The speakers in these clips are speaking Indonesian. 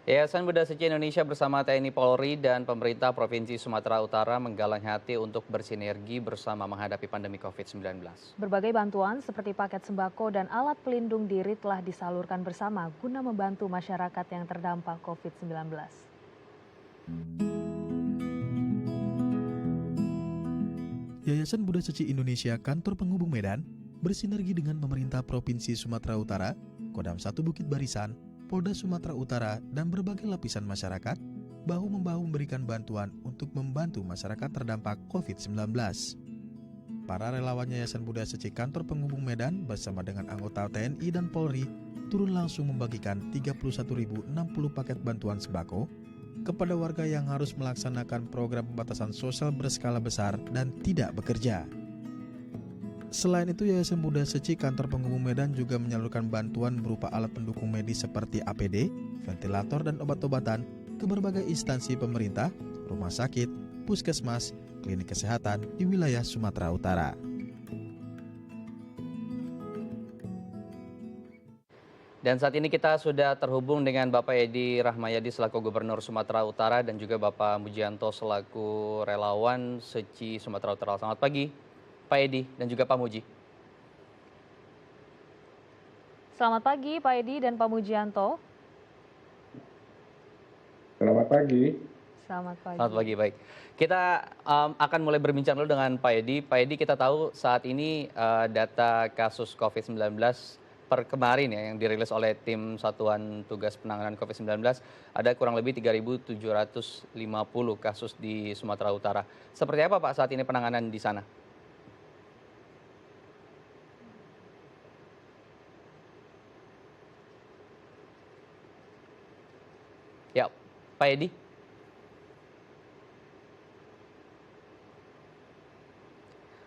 Yayasan Buddha Suci Indonesia bersama TNI Polri dan pemerintah Provinsi Sumatera Utara menggalang hati untuk bersinergi bersama menghadapi pandemi COVID-19. Berbagai bantuan seperti paket sembako dan alat pelindung diri telah disalurkan bersama guna membantu masyarakat yang terdampak COVID-19. Yayasan Buddha Suci Indonesia Kantor Penghubung Medan bersinergi dengan pemerintah Provinsi Sumatera Utara, Kodam 1 Bukit Barisan, Polda Sumatera Utara, dan berbagai lapisan masyarakat bahu-membahu memberikan bantuan untuk membantu masyarakat terdampak COVID-19. Para relawan Yayasan Buddha Suci Kantor Penghubung Medan bersama dengan anggota TNI dan Polri turun langsung membagikan 31.060 paket bantuan sembako kepada warga yang harus melaksanakan program pembatasan sosial berskala besar dan tidak bekerja. Selain itu, Yayasan Buddha Suci Kantor Penghubung Medan juga menyalurkan bantuan berupa alat pendukung medis seperti APD, ventilator, dan obat-obatan ke berbagai instansi pemerintah, rumah sakit, puskesmas, klinik kesehatan di wilayah Sumatera Utara. Dan saat ini kita sudah terhubung dengan Bapak Edi Rahmayadi selaku Gubernur Sumatera Utara dan juga Bapak Mujianto selaku relawan Seci Sumatera Utara. Selamat pagi, Pak Edi dan juga Pak Muji. Selamat pagi Pak Edi dan Pak Mujianto. Selamat pagi. Selamat pagi. Selamat pagi, baik. Kita akan mulai berbincang dulu dengan Pak Edi. Pak Edi, kita tahu saat ini data kasus COVID-19 per kemarin ya yang dirilis oleh tim Satuan Tugas Penanganan COVID-19 ada kurang lebih 3.750 kasus di Sumatera Utara. Seperti apa Pak saat ini penanganan di sana? Ya, Pak Edi.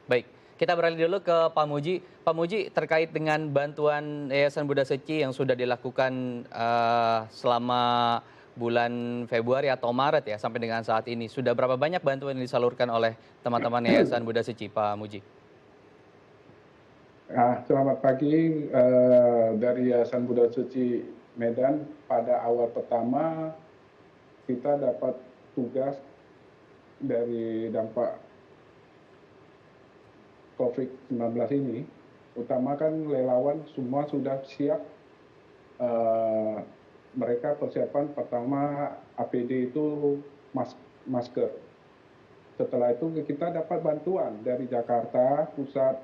Baik, kita beralih dulu ke Pak Muji. Pak Muji, terkait dengan bantuan Yayasan Buddha Suci yang sudah dilakukan selama bulan Februari atau Maret ya sampai dengan saat ini, sudah berapa banyak bantuan yang disalurkan oleh teman-teman Yayasan Buddha Suci, Pak Muji? Selamat pagi. Dari Yayasan Buddha Suci Medan, pada awal pertama kita dapat tugas dari dampak COVID-19 ini, utama kan relawan semua sudah siap. Mereka persiapan pertama APD itu masker. Setelah itu kita dapat bantuan dari Jakarta Pusat,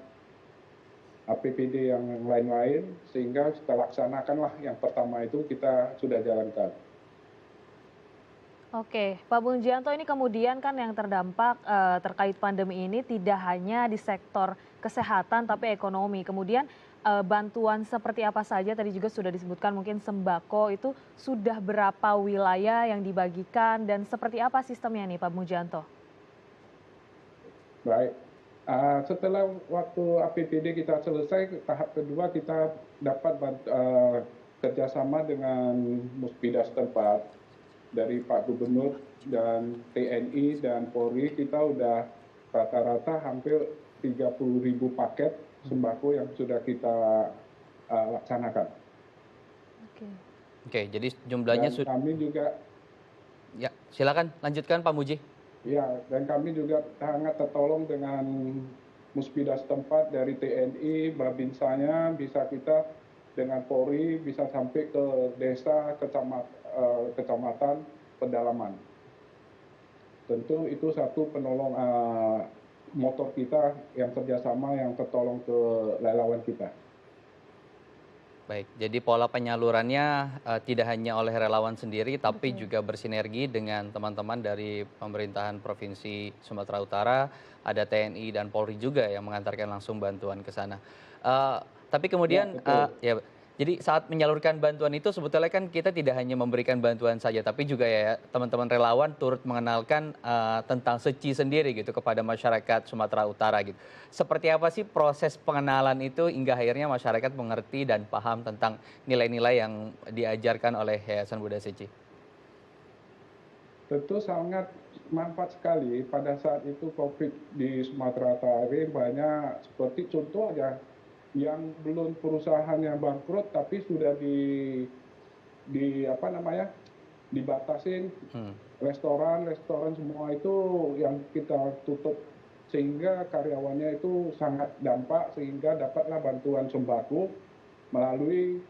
APBD yang lain-lain, sehingga kita laksanakanlah yang pertama itu kita sudah jalankan. Oke, Pak Mujianto, ini kemudian kan yang terdampak terkait pandemi ini tidak hanya di sektor kesehatan tapi ekonomi. Kemudian bantuan seperti apa saja tadi juga sudah disebutkan, mungkin sembako itu sudah berapa wilayah yang dibagikan dan seperti apa sistemnya nih Pak Mujianto? Baik, setelah waktu APBD kita selesai, tahap kedua kita dapat kerjasama dengan Muspida setempat dari Pak Gubernur dan TNI dan Polri. Kita udah rata-rata hampir 30.000 paket sembako yang sudah kita laksanakan. Oke, jadi jumlahnya Dan kami juga, ya, silakan lanjutkan Pak Muji. ya, dan kami juga sangat tertolong dengan Muspida setempat dari TNI, Babinsanya, bisa kita dengan Polri bisa sampai ke desa, kecamatan, pedalaman. Tentu itu satu penolong motor kita yang kerjasama yang tertolong ke relawan kita. Baik, jadi pola penyalurannya tidak hanya oleh relawan sendiri, tapi juga bersinergi dengan teman-teman dari pemerintahan Provinsi Sumatera Utara, ada TNI dan Polri juga yang mengantarkan langsung bantuan ke sana. Tapi kemudian, Ya, ya, jadi saat menyalurkan bantuan itu sebetulnya kan kita tidak hanya memberikan bantuan saja, tapi juga ya teman-teman relawan turut mengenalkan tentang Seci sendiri gitu kepada masyarakat Sumatera Utara gitu. Seperti apa sih proses pengenalan itu hingga akhirnya masyarakat mengerti dan paham tentang nilai-nilai yang diajarkan oleh Yayasan Buddha Seci? tentu sangat manfaat sekali pada saat itu COVID di Sumatera Utara banyak, seperti contoh aja yang belum perusahaan yang bangkrut tapi sudah dibatasin, Hmm. restoran semua itu yang kita tutup, sehingga karyawannya itu sangat dampak, sehingga dapatlah bantuan sembako melalui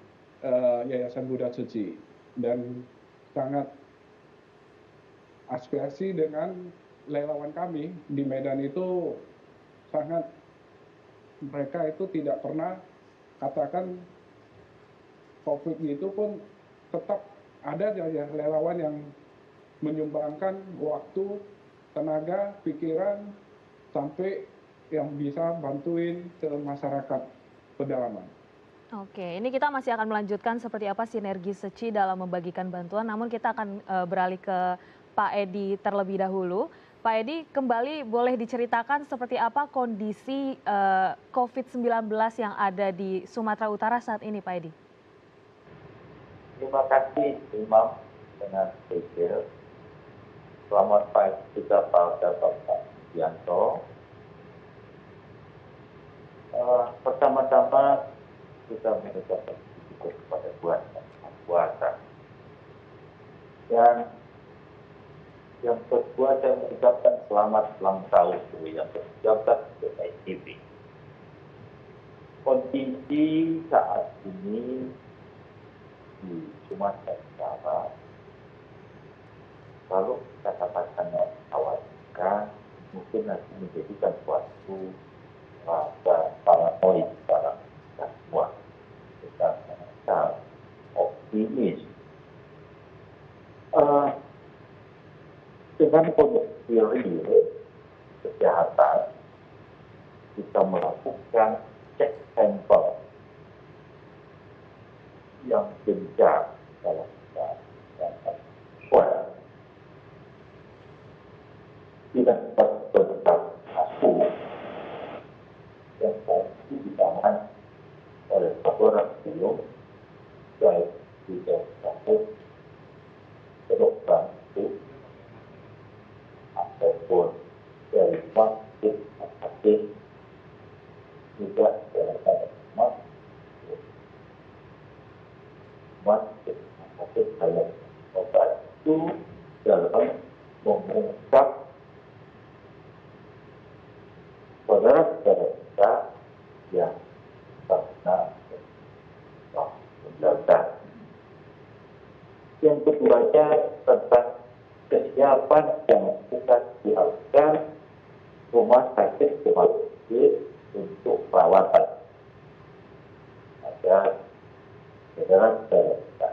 Yayasan Buddha Suci. Dan sangat aspirasi dengan relawan kami di Medan itu, sangat, mereka itu tidak pernah katakan COVID itu pun tetap ada ya relawan yang menyumbangkan waktu, tenaga, pikiran, sampai yang bisa bantuin ke masyarakat pedalaman. Oke, ini kita masih akan melanjutkan seperti apa sinergi Seci dalam membagikan bantuan, namun kita akan beralih ke Pak Edi terlebih dahulu. Pak Edi, kembali boleh diceritakan seperti apa kondisi COVID-19 yang ada di Sumatera Utara saat ini, Pak Edi? Terima kasih Imam dengan Cecil. Selamat pagi juga pada Bapak Yanto. Pertama-tama kita mengucapkan syukur kepada Tuhan yang Maha Kuasa. Dan yang kedua saya mengucapkan selamat ulang tahun yang ke-13 untuk ITB. Kondisi saat ini di Sumatera Utara, kalau kita katakan khawatirkan, mungkin nanti menjadikan suatu rasa paranoid para kita semua. Kita sangat optimis. Dengan kondisi real kesehatan, kita melakukan cek sampel yang gencar dalam kita swab. Tidak berbentuk kasus yang pasti ditangani oleh laboratorium, baik di kasus kedokteran itu ataupun dari vaksin vaksin juga dari vaksin saya obat itu dalam mengungkap saudara-saudara kita yang terkena COVID-19. Yang keduanya tentang kesiapan yang kita siapkan rumah sakit untuk perawatan. Ada saudara-saudara kita.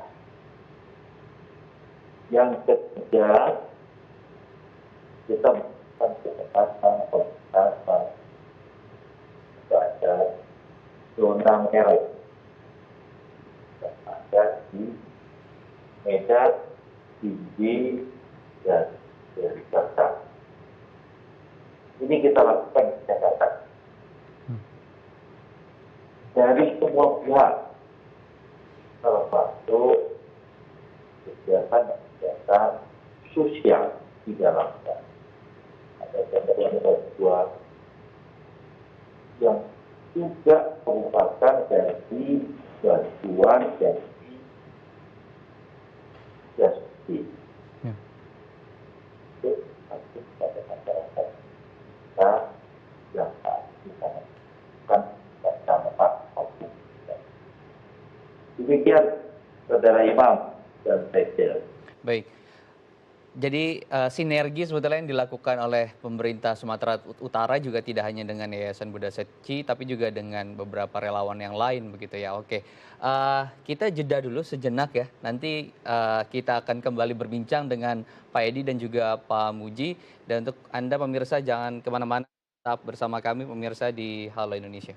Yang ketiga, kita melakukan pengetatan pembatasan pada zona merah yang ada di Medan, Tinggi, dan dari Jakarta. Ini kita lakukan pengetatan dari semua pihak, termasuk kegiatan sosial di dalamnya. Ada kemudian kedua yang juga merupakan dari bantuan dari justice. Itu masih pada masyarakat kita yang kita lakukan bersama Pak Oki. Demikian Saudara Imam dan Cecil. Baik. Jadi sinergi sebetulnya yang dilakukan oleh pemerintah Sumatera Utara juga tidak hanya dengan Yayasan Buddha Seci, tapi juga dengan beberapa relawan yang lain begitu ya. Oke, kita jeda dulu sejenak ya. Nanti kita akan kembali berbincang dengan Pak Edi dan juga Pak Muji. Dan untuk Anda pemirsa jangan kemana-mana, tetap bersama kami pemirsa di Halo Indonesia.